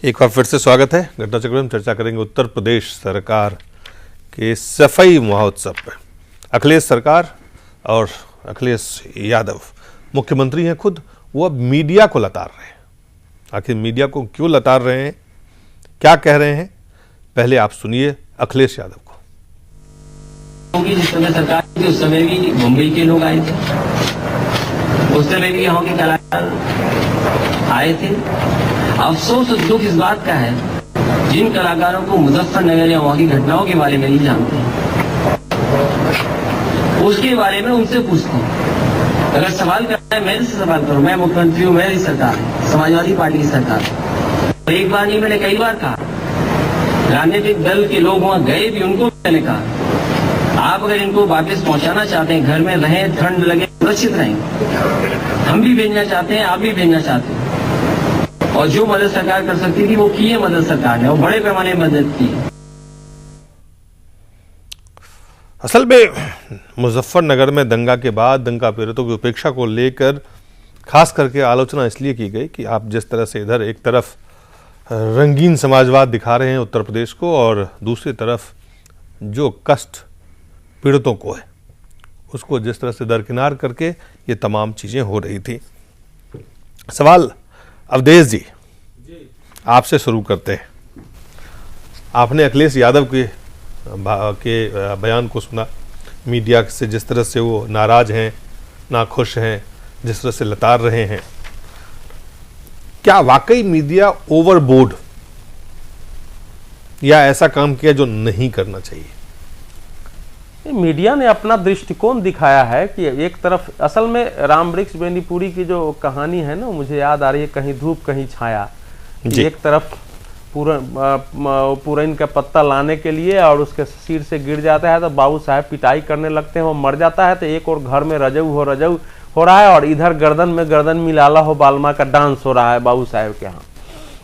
एक बार फिर से स्वागत है घटना चक्र में। हम चर्चा करेंगे उत्तर प्रदेश सरकार के सफाई महोत्सव पर। अखिलेश सरकार और अखिलेश यादव मुख्यमंत्री हैं खुद, वो अब मीडिया को लताड़ रहे हैं। आखिर मीडिया को क्यों लताड़ रहे हैं, क्या कह रहे हैं, पहले आप सुनिए अखिलेश यादव को। क्योंकि जिस समय सरकार थी उस समय भी मुंबई के लोग आए थे, उस समय भी यहाँ के कलाकार आए थे। अफसोस और दुख इस बात का है जिन कलाकारों को मुजफ्फरनगर या वहाँ की घटनाओं के बारे में नहीं जानते, उसके बारे में उनसे पूछते हैं। अगर सवाल करना है मेरे से सवाल करो, मैं मुख्यमंत्री हूँ, मेरी सरकार है, समाजवादी पार्टी की सरकार। एक बार नहीं, मैंने कई बार कहा, राजनीतिक दल के लोग वहाँ गए भी, उनको मैंने कहा आप अगर इनको वापस पहुंचाना चाहते हैं, घर में रहें, ठंड लगे, सुरक्षित रहेंगे। हम भी भेजना चाहते हैं, आप भी भेजना चाहते हैं, और जो मदद सरकार कर सकती थी वो की है मदद सरकार ने, और बड़े पैमाने में मदद की है। असल में मुजफ्फरनगर में दंगा के बाद दंगा पीड़ितों की उपेक्षा को लेकर खास करके आलोचना इसलिए की गई कि आप जिस तरह से इधर एक तरफ रंगीन समाजवाद दिखा रहे हैं उत्तर प्रदेश को, और दूसरी तरफ जो कष्ट पीड़ितों को है उसको जिस तरह से दरकिनार करके ये तमाम चीज़ें हो रही थी। सवाल अवधेश जी आपसे शुरू करते हैं। आपने अखिलेश यादव के बयान को सुना, मीडिया से जिस तरह से वो नाराज हैं, नाखुश हैं, जिस तरह से लताड़ रहे हैं, क्या वाकई मीडिया ओवरबोर्ड या ऐसा काम किया जो नहीं करना चाहिए? मीडिया ने अपना दृष्टिकोण दिखाया है कि एक तरफ असल में रामवृक्ष बेनीपुरी की जो कहानी है ना, मुझे याद आ रही है, कहीं धूप कहीं छाया। एक तरफ पूरा इनका पत्ता लाने के लिए और उसके सिर से गिर जाता है तो बाबू साहब पिटाई करने लगते हैं, वो मर जाता है। तो एक और घर में रजऊ हो रहा है और इधर गर्दन में गर्दन मिलाला हो बालमा का डांस हो रहा है बाबू साहब के यहाँ।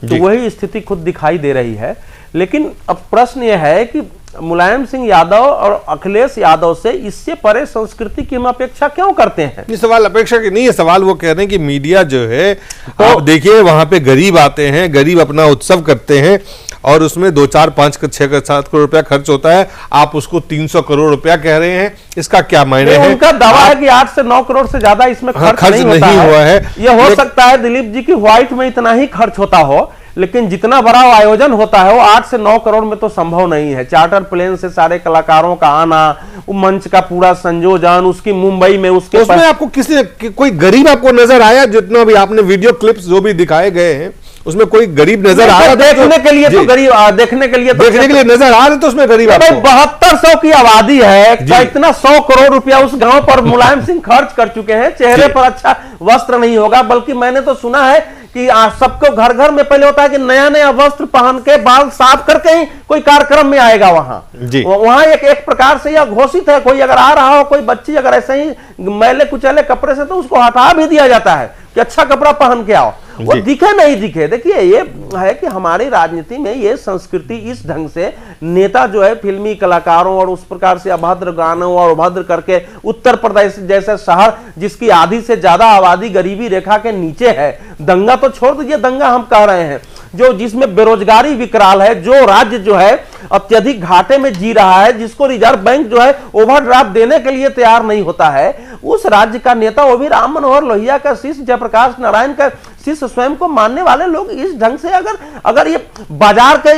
तो वही स्थिति खुद दिखाई दे रही है। लेकिन अब प्रश्न यह है कि मुलायम सिंह यादव और अखिलेश यादव से इससे परे संस्कृति की हम अपेक्षा क्यों करते हैं? ये सवाल अपेक्षा की नहीं है, सवाल वो कह रहे हैं कि मीडिया जो है, तो आप देखिए वहां पे गरीब आते हैं, गरीब अपना उत्सव करते हैं और उसमें 2, 4, 5, 6, 7 करोड़ रुपया खर्च होता है, आप उसको 300 करोड़ रुपया कह रहे हैं, इसका क्या मायने है? उनका दावा है कि 8 से 9 करोड़ से ज्यादा इसमें खर्च नहीं हुआ है। यह हो सकता है दिलीप जी की व्हाइट में इतना ही खर्च होता हो, लेकिन जितना बड़ा आयोजन होता है वो 8 से 9 करोड़ में तो संभव नहीं है। चार्टर प्लेन से सारे कलाकारों का आना, वो मंच का पूरा संयोजन, उसकी मुंबई में उसके उसमें आपको किसी कोई गरीब आपको नजर आया? जितना भी आपने वीडियो क्लिप्स जो भी दिखाए गए हैं उसमें कोई गरीब नजर आ रहा? देखने के लिए तो गरीब, देखने के लिए नजर आ रहे तो उसमें गरीब 7200 की आबादी है, इतना 100 करोड़ रुपया उस गांव पर मुलायम सिंह खर्च कर चुके हैं। चेहरे पर अच्छा वस्त्र नहीं होगा, बल्कि मैंने तो सुना है कि सबको घर घर में पहले होता है कि नया नया वस्त्र पहन के बाल साफ करके ही कोई कार्यक्रम में आएगा। वहां एक प्रकार से यह घोषित है, कोई अगर आ रहा हो, कोई बच्ची अगर ऐसे ही मैले कुचले कपड़े से, तो उसको हटा भी दिया जाता है कि अच्छा कपड़ा पहन के आओ, वो दिखे नहीं दिखे। देखिए ये है कि हमारी राजनीति में ये संस्कृति इस ढंग से नेता जो है फिल्मी कलाकारों और उस प्रकार से अभद्र गानों और अभद्र करके, उत्तर प्रदेश जैसे शहर जिसकी आधी से ज्यादा आबादी गरीबी रेखा के नीचे है, दंगा तो छोड़ दीजिए, दंगा हम कह रहे हैं जो जिसमें बेरोजगारी विकराल है, जो राज्य जो है अत्यधिक घाटे में जी रहा है, जिसको रिजर्व बैंक जो है ओवरड्राफ्ट देने के लिए तैयार नहीं होता है, उस राज्य का नेता, वो भी राम मनोहर लोहिया का शिष्य, जयप्रकाश नारायण का शिष्य, स्वयं को मानने वाले लोग इस ढंग से अगर ये बाजार के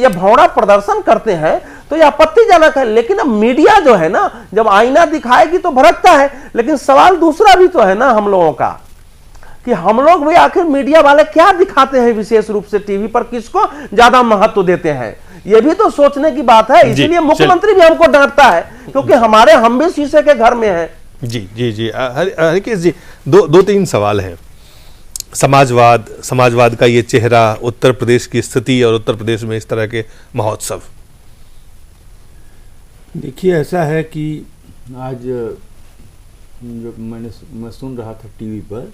ये भौड़ा प्रदर्शन करते हैं तो ये आपत्तिजनक है। लेकिन अब मीडिया जो है ना, जब आईना दिखाएगी तो भड़कता है। लेकिन सवाल दूसरा भी तो है ना हम लोगों का, कि हम लोग भी आखिर मीडिया वाले क्या दिखाते हैं विशेष रूप से टीवी पर, किसको ज्यादा महत्व देते हैं, ये भी तो सोचने की बात है। इसीलिए मुख्यमंत्री भी हमको डांटता है, क्योंकि हम भी शीशे के घर में हैं। जी हरिकेश जी, 2-3 सवाल हैं। समाजवाद का ये चेहरा, उत्तर प्रदेश की स्थिति और उत्तर प्रदेश में इस तरह के महोत्सव। देखिए ऐसा है कि आज जब मैं सुन रहा था टीवी पर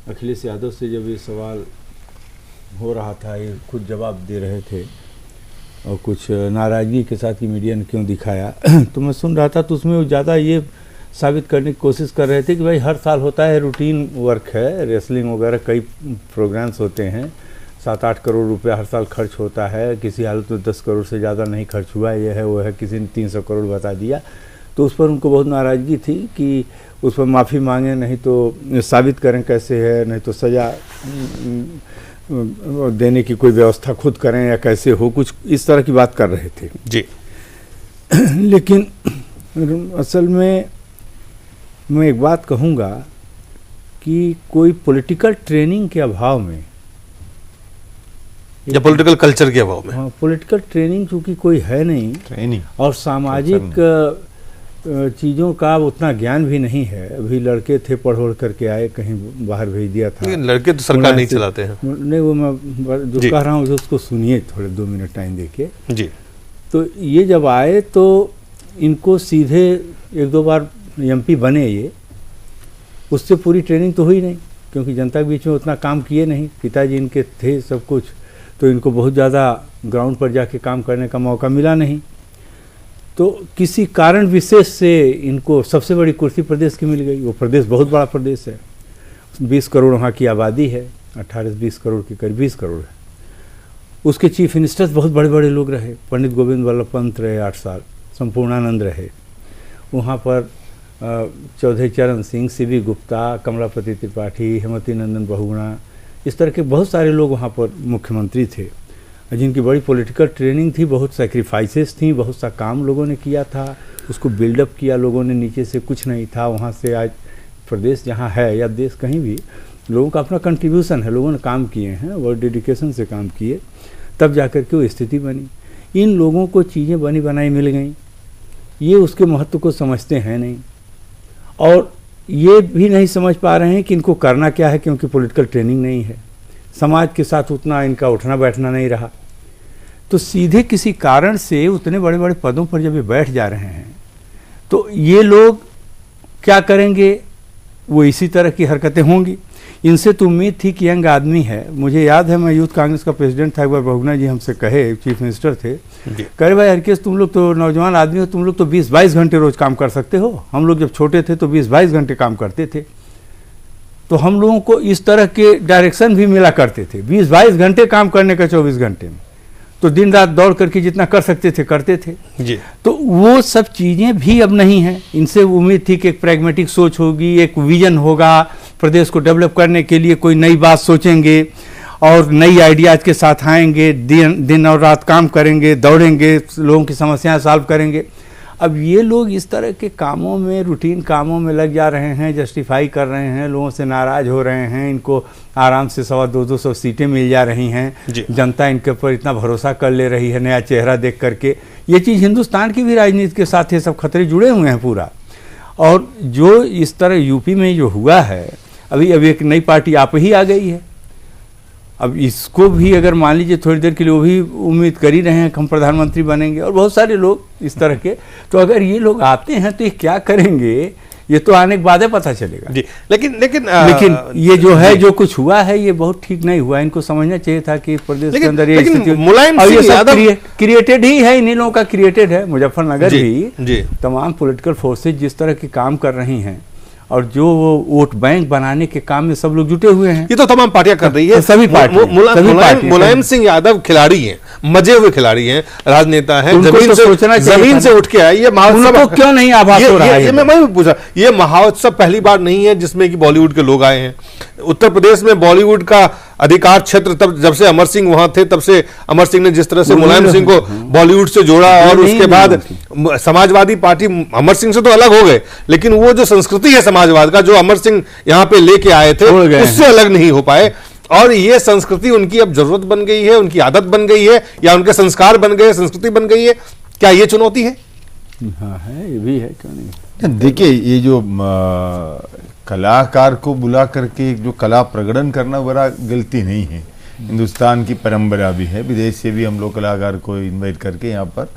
अखिलेश यादव से, जब ये सवाल हो रहा था, ये खुद जवाब दे रहे थे और कुछ नाराज़गी के साथ कि मीडिया ने क्यों दिखाया तो मैं सुन रहा था, तो उसमें ज़्यादा ये साबित करने की कोशिश कर रहे थे कि भाई हर साल होता है, रूटीन वर्क है, रेसलिंग वगैरह कई प्रोग्राम्स होते हैं, 7-8 करोड़ रुपया हर साल खर्च होता है, किसी हालत में 10 करोड़ से ज़्यादा नहीं खर्च हुआ, ये है वो है, किसी ने 300 करोड़ बता दिया। तो उस पर उनको बहुत नाराज़गी थी कि उस पर माफ़ी मांगें, नहीं तो साबित करें कैसे है, नहीं तो सज़ा देने की कोई व्यवस्था खुद करें या कैसे हो, कुछ इस तरह की बात कर रहे थे जी। लेकिन असल में मैं एक बात कहूँगा कि कोई पॉलिटिकल ट्रेनिंग के अभाव में या पॉलिटिकल कल्चर के अभाव में, हाँ, पॉलिटिकल ट्रेनिंग चूँकि कोई है नहीं ट्रेनिंग और सामाजिक चीज़ों का उतना ज्ञान भी नहीं है। अभी लड़के थे, पढ़ करके आए, कहीं बाहर भेज दिया था। लेकिन लड़के तो सरकार नहीं चलाते हैं। नहीं, वो मैं जो कह रहा हूँ उसको सुनिए, थोड़े 2 मिनट टाइम देके। जी। तो ये जब आए तो इनको सीधे 1-2 बार एमपी बने, ये उससे पूरी ट्रेनिंग तो हुई नहीं, क्योंकि जनता के बीच में उतना काम किए नहीं। पिताजी इनके थे सब कुछ, तो इनको बहुत ज़्यादा ग्राउंड पर जाके काम करने का मौका मिला नहीं। तो किसी कारण विशेष से इनको सबसे बड़ी कुर्सी प्रदेश की मिल गई। वो प्रदेश बहुत बड़ा प्रदेश है, 20 करोड़ वहाँ की आबादी है, 18-20 करोड़ के करीब 20 करोड़ है। उसके चीफ मिनिस्टर्स बहुत बड़े बड़े लोग रहे। पंडित गोविंद वल्लभ पंत रहे 8 साल, संपूर्णानंद रहे वहाँ पर, चौधरी चरण सिंह, सीबी गुप्ता, कमलापति त्रिपाठी, हेमवती नंदन बहुगुणा, इस तरह के बहुत सारे लोग वहाँ पर मुख्यमंत्री थे, जिनकी बड़ी पॉलिटिकल ट्रेनिंग थी, बहुत सैक्रिफाइसेस थी, बहुत सा काम लोगों ने किया था, उसको बिल्डअप किया लोगों ने, नीचे से कुछ नहीं था। वहाँ से आज प्रदेश जहाँ है या देश कहीं भी, लोगों का अपना कंट्रीब्यूशन है, लोगों ने काम किए हैं और डेडिकेशन से काम किए, तब जाकर के वो स्थिति बनी। इन लोगों को चीज़ें बनी बनाई मिल गई, ये उसके महत्व को समझते हैं नहीं, और ये भी नहीं समझ पा रहे हैं कि इनको करना क्या है, क्योंकि पॉलिटिकल ट्रेनिंग नहीं है, समाज के साथ उतना इनका उठना बैठना नहीं रहा। तो सीधे किसी कारण से उतने बड़े बड़े पदों पर जब ये बैठ जा रहे हैं, तो ये लोग क्या करेंगे, वो इसी तरह की हरकतें होंगी। इनसे तो उम्मीद थी कि यंग आदमी है। मुझे याद है, मैं यूथ कांग्रेस का प्रेसिडेंट था, एक बार बहुगुणा जी हमसे कहे, चीफ मिनिस्टर थे, कहे भाई हरकेश तुम लोग तो नौजवान आदमी हो, तुम लोग तो 20-22 घंटे रोज काम कर सकते हो। हम लोग जब छोटे थे तो 20-22 घंटे काम करते थे, तो हम लोगों को इस तरह के डायरेक्शन भी मिला करते थे, 20-22 घंटे काम करने का 24 घंटे में, तो दिन रात दौड़ करके जितना कर सकते थे करते थे जी। तो वो सब चीज़ें भी अब नहीं हैं। इनसे उम्मीद थी कि एक प्रैग्मेटिक सोच होगी, एक विजन होगा, प्रदेश को डेवलप करने के लिए कोई नई बात सोचेंगे और नई आइडियाज़ के साथ आएंगे, दिन और रात काम करेंगे, दौड़ेंगे, लोगों की समस्याएं सॉल्व करेंगे। अब ये लोग इस तरह के कामों में, रूटीन कामों में लग जा रहे हैं, जस्टिफाई कर रहे हैं, लोगों से नाराज़ हो रहे हैं, इनको आराम से 100-200 सीटें मिल जा रही हैं, जनता इनके ऊपर इतना भरोसा कर ले रही है नया चेहरा देख करके। ये चीज़ हिंदुस्तान की भी राजनीति के साथ ये सब खतरे जुड़े हुए हैं पूरा। और जो इस तरह यूपी में जो हुआ है, अभी एक नई पार्टी आप ही आ गई है, अब इसको भी अगर मान लीजिए थोड़ी देर के लिए वो भी उम्मीद कर ही रहे हैं कि हम प्रधानमंत्री बनेंगे, और बहुत सारे लोग इस तरह के, तो अगर ये लोग आते हैं तो ये क्या करेंगे, ये तो आने के बाद पता चलेगा जी। लेकिन ये जो है, जो कुछ हुआ है, ये बहुत ठीक नहीं हुआ। इनको समझना चाहिए था कि प्रदेश के अंदर ये स्थिति, मुलायम सिंह यादव क्रिएटेड ही है, इन्हीं लोगों का क्रिएटेड है। मुजफ्फरनगर जी, भी तमाम पॉलिटिकल फोर्सेज जिस तरह के काम कर रही हैं, और जो वो वोट बैंक बनाने के काम में सब लोग जुटे हुए हैं, ये तो तमाम पार्टियां कर रही है, सभी पार्टी। मुलायम सिंह यादव खिलाड़ी हैं, मजे हुए खिलाड़ी हैं, राजनेता हैं, जमीन से उठ के आए। ये महोत्सव क्यों नहीं आभास हो रहा है? मैं पूछा, ये महोत्सव पहली बार नहीं है जिसमें कि बॉलीवुड के लोग आए हैं। उत्तर प्रदेश में बॉलीवुड का अधिकार क्षेत्र तब जब से अमर सिंह वहां थे, तब से अमर सिंह ने जिस तरह से मुलायम सिंह को बॉलीवुड से जोड़ा, और उसके बाद समाजवादी पार्टी अमर सिंह से तो अलग हो गए, लेकिन वो जो संस्कृति है समाजवाद का, जो अमर सिंह यहाँ पे लेके आए थे, उससे अलग नहीं हो पाए। और ये संस्कृति उनकी अब जरूरत बन गई है, उनकी आदत बन गई है, या उनके संस्कार बन गए, संस्कृति बन गई है। क्या ये चुनौती है? हाँ है, ये भी है, क्यों नहीं। देखिए, ये जो कलाकार को बुला करके जो कला प्रकटन करना बड़ा गलती नहीं है। हिंदुस्तान की परंपरा भी है, विदेश से भी हम लोग कलाकार को इनवाइट करके यहाँ पर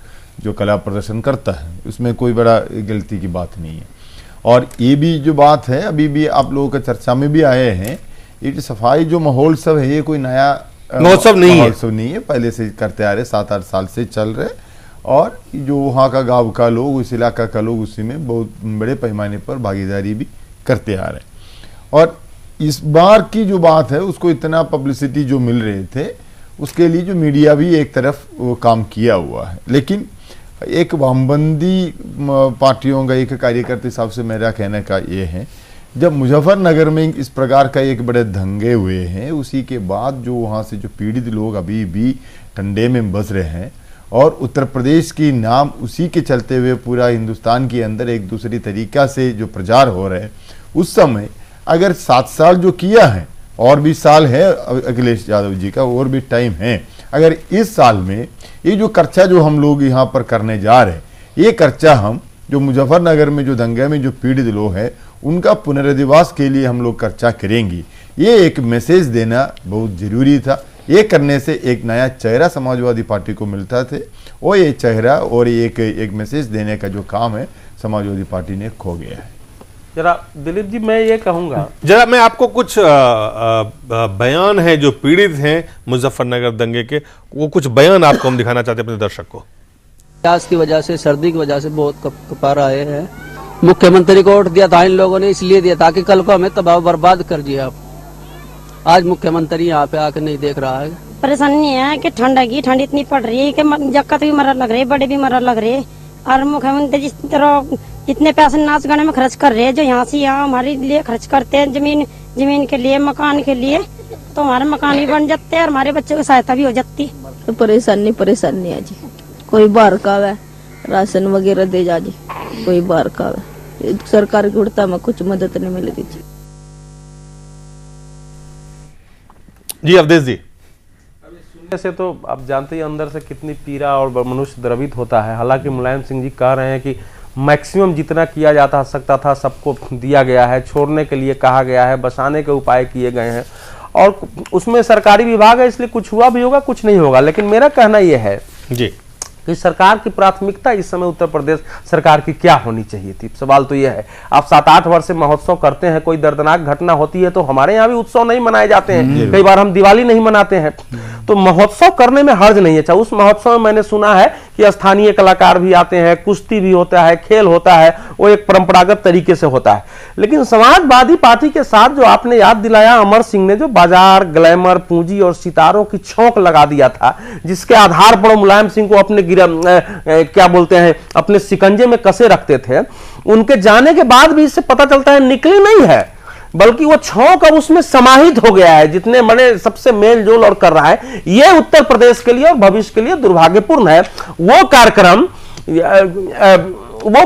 जो कला प्रदर्शन करता है, उसमें कोई बड़ा गलती की बात नहीं है। और ये भी जो बात है, अभी भी आप लोगों का चर्चा में भी आए हैं, ये जो सफाई जो महोत्सव है, ये कोई नया महोत्सव नहीं है, पहले से करते आ रहे, 7-8 साल से चल रहे, और जो वहाँ का गाँव का लोग, उस इलाका का लोग उसी में बहुत बड़े पैमाने पर भागीदारी भी करते आ रहे हैं। और इस बार की जो बात है उसको इतना पब्लिसिटी जो मिल रहे थे उसके लिए जो मीडिया भी एक तरफ वो काम किया हुआ है, लेकिन एक वामबंदी पार्टियों का एक कार्यकर्ता हिसाब से मेरा कहने का ये है, जब मुजफ्फरनगर में इस प्रकार का एक बड़े दंगे हुए हैं, उसी के बाद जो वहाँ से जो पीड़ित लोग अभी भी ठंडे में बस रहे हैं और उत्तर प्रदेश की नाम उसी के चलते हुए पूरा हिंदुस्तान के अंदर एक दूसरी तरीका से जो प्रचार हो रहे हैं, उस समय अगर 7 साल जो किया है और भी साल है अखिलेश यादव जी का, और भी टाइम है, अगर इस साल में ये जो खर्चा जो हम लोग यहाँ पर करने जा रहे हैं, ये खर्चा हम जो मुजफ्फरनगर में जो दंगे में जो पीड़ित लोग हैं उनका पुनरधिवास के लिए हम लोग खर्चा करेंगे, ये एक मैसेज देना बहुत जरूरी था। ये करने से एक नया चेहरा समाजवादी पार्टी को मिलता थे और ये चेहरा और एक मैसेज देने का जो काम है समाजवादी पार्टी ने खो गया है। जरा दिलीप जी मैं ये कहूंगा, जरा मैं आपको कुछ बयान है जो पीड़ित हैं मुजफ्फरनगर दंगे के, वो कुछ बयान आपको हम दिखाना चाहते हैं अपने दर्शक को। प्यास की वजह से, सर्दी की वजह से बहुत कपा रहे हैं। मुख्यमंत्री को वोट दिया था इन लोगों ने, इसलिए दिया ताकि कल को हमें तबाह बर्बाद कर दिया। आज मुख्यमंत्री यहाँ पे आके नहीं देख रहा है। परेशानी है कि ठंड इतनी पड़ रही है कि जक्कत भी मरने लग रही है, बड़े भी मरने लग रहे हैं, और मुख्यमंत्री जिस तरह इतने पैसे नाच गाने में खर्च कर रहे हैं, जो यहाँ से यहाँ हमारे लिए खर्च करते हैं, जमीन के लिए, मकान के लिए, तो हमारे मकान भी बन जाते हैं और हमारे बच्चों की सहायता भी हो जाती। तो परेशानी है जी, कोई बाहर का है राशन वगैरह दे जा जी, कोई बाहर का है, सरकार की उड़ता में कुछ मदद नहीं मिल रही जी। अवधेश जी, सुनने से तो आप जानते ही अंदर से कितनी पीड़ा और मनुष्य द्रवित होता है। हालांकि मुलायम सिंह जी कह रहे हैं कि मैक्सिमम जितना किया जाता सकता था सबको दिया गया है, छोड़ने के लिए कहा गया है, बसाने के उपाय किए गए हैं, और उसमें सरकारी विभाग है इसलिए कुछ हुआ भी होगा कुछ नहीं होगा। लेकिन मेरा कहना यह है जी कि सरकार की प्राथमिकता इस समय उत्तर प्रदेश सरकार की क्या होनी चाहिए थी। सवाल तो यह है, आप 7-8 वर्ष से महोत्सव करते हैं, कोई दर्दनाक घटना होती है तो हमारे यहाँ भी उत्सव नहीं मनाए जाते हैं, कई बार हम दिवाली नहीं मनाते हैं, तो महोत्सव करने में हर्ज नहीं है। अच्छा, उस महोत्सव में मैंने सुना है कि स्थानीय कलाकार भी आते हैं, कुश्ती भी होता है, खेल होता है, वो एक परंपरागत तरीके से होता है। लेकिन समाजवादी पार्टी के साथ जो आपने याद दिलाया, अमर सिंह ने जो बाजार, ग्लैमर, पूंजी और सितारों की छौंक लगा दिया था, जिसके आधार पर मुलायम सिंह को अपने क्या बोलते हैं अपने शिकंजे में कसे रखते थे, उनके जाने के बाद भी इससे पता चलता है निकली नहीं है, बल्कि वो छौंक अब उसमें समाहित हो गया है, जितने बड़े सबसे मेल जोल और कर रहा है। ये उत्तर प्रदेश के लिए और भविष्य के लिए दुर्भाग्यपूर्ण है। वो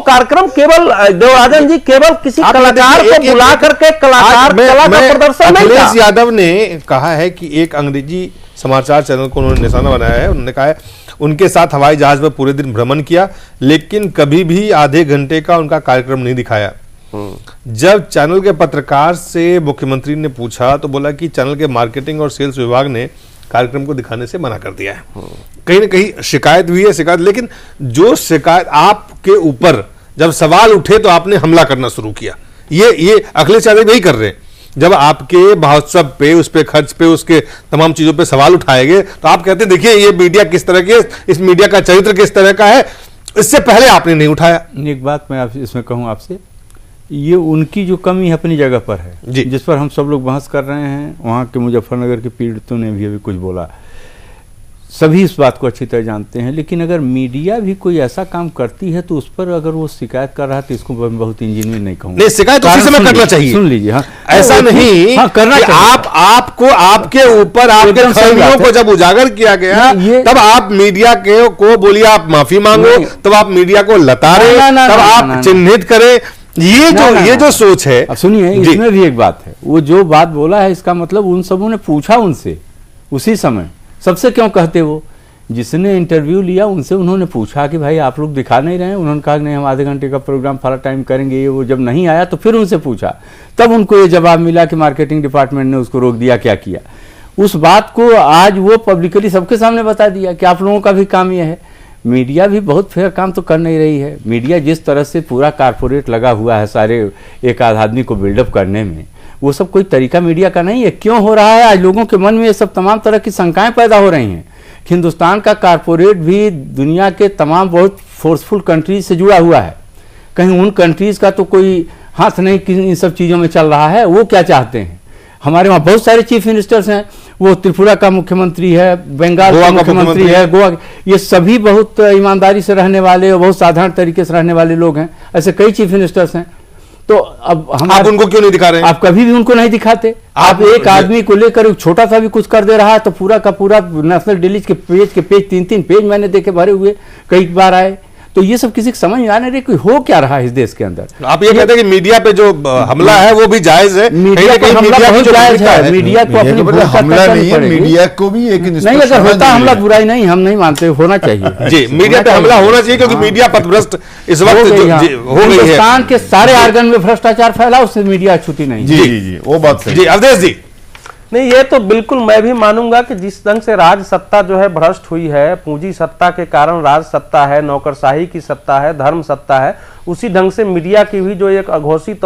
कार्यक्रम केवल देवराजन जी केवल किसी कलाकार को बुला करके कला का प्रदर्शन नहीं था। अखिलेश यादव ने कहा है कि एक अंग्रेजी समाचार चैनल को उन्होंने निशाना बनाया है, उन्होंने कहा है उनके साथ हवाई जहाज में पूरे दिन भ्रमण किया, लेकिन कभी भी आधे घंटे का उनका कार्यक्रम नहीं दिखाया। जब चैनल के पत्रकार से मुख्यमंत्री ने पूछा तो बोला कि चैनल के मार्केटिंग और सेल्स विभाग ने कार्यक्रम को दिखाने से मना कर दिया है। कहीं ना कहीं शिकायत हुई है, शिकायत, लेकिन जो शिकायत आपके ऊपर जब सवाल उठे तो आपने हमला करना शुरू किया। ये अखिलेश यादव यही कर रहे हैं। जब आपके महोत्सव पे, उस पे खर्च पे, उसके तमाम चीजों पे सवाल उठाए गए तो आप कहते हैं देखिए ये मीडिया किस तरह की है, इस मीडिया का चरित्र किस तरह का है, इससे पहले आपने नहीं उठाया। एक बात मैं आप इसमें कहूं आपसे, ये उनकी जो कमी है अपनी जगह पर है, जिस पर हम सब लोग बहस कर रहे हैं। वहाँ के मुजफ्फरनगर के पीड़ितों ने भी अभी कुछ बोला, सभी इस बात को अच्छी तरह जानते हैं। लेकिन अगर मीडिया भी कोई ऐसा काम करती है तो उस पर अगर वो शिकायत कर रहा है तो इसको मैं बहुत इंजीनियर नहीं कहूँगा। नहीं, शिकायत उसी समय करना चाहिए। सुन लीजिए, हाँ, ऐसा नहीं हाँ, करना चाहिए। आपको आपके ऊपर आपके खमियों को जब उजागर किया गया तब आप मीडिया को बोलिए आप माफी मांगो, तब आप मीडिया को लताड़े, तब आप चिन्हित करें। ये जो सोच है। अब सुनिए, इसमें भी एक बात है, वो जो बात बोला है इसका मतलब उन सबों ने पूछा उनसे उसी समय, सबसे क्यों कहते वो जिसने इंटरव्यू लिया उनसे उन्होंने पूछा कि भाई आप लोग दिखा नहीं रहे हैं, उन्होंने कहा नहीं हम आधे घंटे का प्रोग्राम फला टाइम करेंगे। ये वो जब नहीं आया तो फिर उनसे पूछा, तब उनको ये जवाब मिला कि मार्केटिंग डिपार्टमेंट ने उसको रोक दिया। क्या किया उस बात को आज वो पब्लिकली सबके सामने बता दिया कि आप लोगों का भी काम यह है। मीडिया भी बहुत फेयर काम तो कर नहीं रही है। मीडिया जिस तरह से पूरा कारपोरेट लगा हुआ है सारे एक आदमी को बिल्डअप करने में, वो सब कोई तरीका मीडिया का नहीं है। क्यों हो रहा है? आज लोगों के मन में ये सब तमाम तरह की शंकाएं पैदा हो रही हैं। हिंदुस्तान का कारपोरेट भी दुनिया के तमाम बहुत फोर्सफुल कंट्रीज से जुड़ा हुआ है। कहीं उन कंट्रीज का तो कोई हाथ नहीं कि इन सब चीज़ों में चल रहा है। वो क्या चाहते हैं? हमारे वहाँ बहुत सारे चीफ मिनिस्टर्स हैं, वो त्रिपुरा का मुख्यमंत्री है, बंगाल का मुख्यमंत्री है, गोवा, ये सभी बहुत ईमानदारी से रहने वाले और बहुत साधारण तरीके से रहने वाले लोग हैं। ऐसे कई चीफ मिनिस्टर्स हैं। तो अब हम आप उनको क्यों नहीं दिखा रहे हैं? आप कभी भी उनको नहीं दिखाते। आप एक आदमी को लेकर छोटा सा भी कुछ कर दे रहा है तो पूरा का पूरा नेशनल डेली के पेज 3-3 पेज मैंने देखे भरे हुए कई बार आए। तो ये सब किसी को समझ में आने रही कोई हो क्या रहा है इस देश के अंदर। आप ये कहते हैं कि मीडिया पे जो हमला है वो भी जायज है, मीडिया को हमला बहुत जायज है, मीडिया को अपनी हमला नहीं है, मीडिया को भी एक नहीं, अगर होता हमला बुराई नहीं, हम नहीं मानते, होना चाहिए जी, मीडिया पे हमला होना चाहिए क्योंकि मीडिया पथभ्रष्ट इस वक्त हो गई है। हिंदुस्तान के सारे आर्गन में भ्रष्टाचार फैला, उससे मीडिया छूटी नहीं। जी, वो बात सही। जी अवधेश जी। नहीं, ये तो बिल्कुल मैं भी मानूंगा कि जिस ढंग से राज सत्ता जो है भ्रष्ट हुई है, पूंजी सत्ता के कारण राज सत्ता है, नौकरशाही की सत्ता है, धर्म सत्ता है, उसी ढंग से मीडिया की भी जो एक अघोषित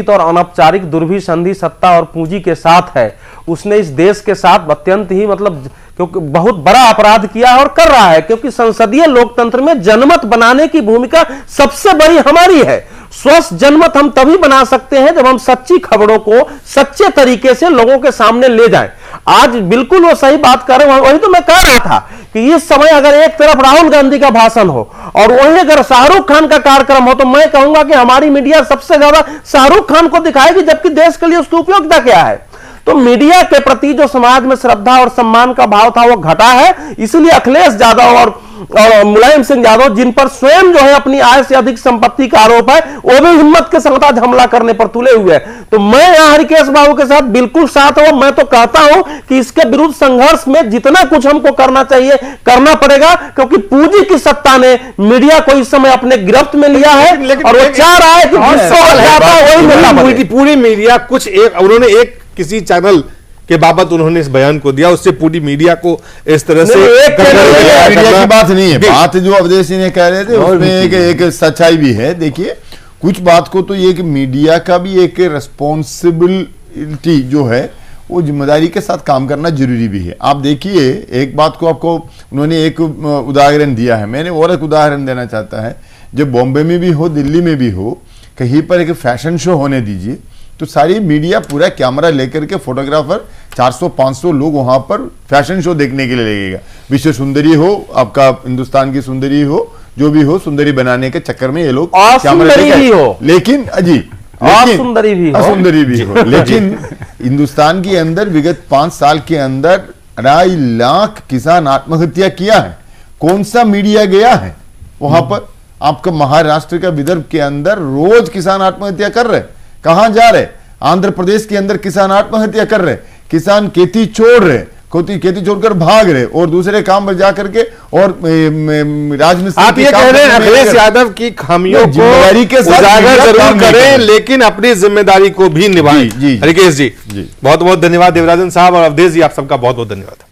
और अनौपचारिक दुर्भी संधि सत्ता और पूंजी के साथ है, उसने इस देश के साथ अत्यंत ही मतलब क्योंकि बहुत बड़ा अपराध किया है और कर रहा है। क्योंकि संसदीय लोकतंत्र में जनमत बनाने की भूमिका सबसे बड़ी हमारी है। स्वस्थ जनमत हम तभी बना सकते हैं जब हम सच्ची खबरों को सच्चे तरीके से लोगों के सामने ले जाएं। आज बिल्कुल वो सही बात कर रहे हैं, वही तो मैं कह रहा था कि इस समय अगर एक तरफ राहुल गांधी का भाषण हो और वहीं अगर शाहरुख खान का कार्यक्रम हो तो मैं कहूंगा कि हमारी मीडिया सबसे ज्यादा शाहरुख खान को दिखाएगी, जबकि देश के लिए उसकी उपयोगिता क्या है। तो मीडिया के प्रति जो समाज में श्रद्धा और सम्मान का भाव था वो घटा है। इसलिए अखिलेश यादव और मुलायम सिंह यादव, जिन पर स्वयं जो है अपनी आय से अधिक संपत्ति का आरोप है, वो भी हिम्मत के साथ आज हमला करने पर तुले हुए हैं। तो मैं यहां हरिकेश बाबू के साथ बिल्कुल साथ हूं। मैं तो कहता हूं कि इसके विरुद्ध संघर्ष में जितना कुछ हमको करना चाहिए करना पड़ेगा, क्योंकि पूंजी की सत्ता ने मीडिया को इस समय अपने गिरफ्त में लिया है और वो चाह रहा है कि पूरी मीडिया कुछ उन्होंने एक किसी चैनल के बाबत उन्होंने इस बयान को दिया, उससे पूरी मीडिया को इस तरह से मीडिया की बात नहीं है। बात जो अवधेश जी ने कह रहे थे उसमें एक सच्चाई भी है। देखिए कुछ बात को तो ये कि मीडिया का भी एक रिस्पॉन्सिबिलिटी जो है वो जिम्मेदारी के साथ काम करना जरूरी भी है। आप देखिए एक बात को आपको उन्होंने एक उदाहरण दिया है, मैंने और एक उदाहरण देना चाहता है। जब बॉम्बे में भी हो, दिल्ली में भी हो, कहीं पर एक फैशन शो होने दीजिए तो सारी मीडिया पूरा कैमरा लेकर के फोटोग्राफर 400-500 लोग वहां पर फैशन शो देखने के लिए लगेगा। विश्व सुंदरी हो, आपका हिंदुस्तान की सुंदरी हो, जो भी हो, सुंदरी बनाने के चक्कर में ये लोग कैमरा लेकिन असुंदरी भी हो। लेकिन हिंदुस्तान के अंदर विगत 5 साल के अंदर 2.5 लाख किसान आत्महत्या किया है। कौन सा मीडिया गया है वहां पर? आपका महाराष्ट्र का विदर्भ के अंदर रोज किसान आत्महत्या कर रहे, कहां जा रहे? आंध्र प्रदेश के अंदर किसान आत्महत्या कर रहे, किसान खेती छोड़ रहे, खेती छोड़कर भाग रहे और दूसरे काम पर जाकर के और राजमिस्त्री। आप ये कह रहे हैं अखिलेश यादव की खामियों को उजागर जरूर करें लेकिन अपनी जिम्मेदारी को भी निभाएं। हरिकेश जी बहुत बहुत धन्यवाद, देवराजन साहब और अवधेश जी आप सबका बहुत बहुत धन्यवाद।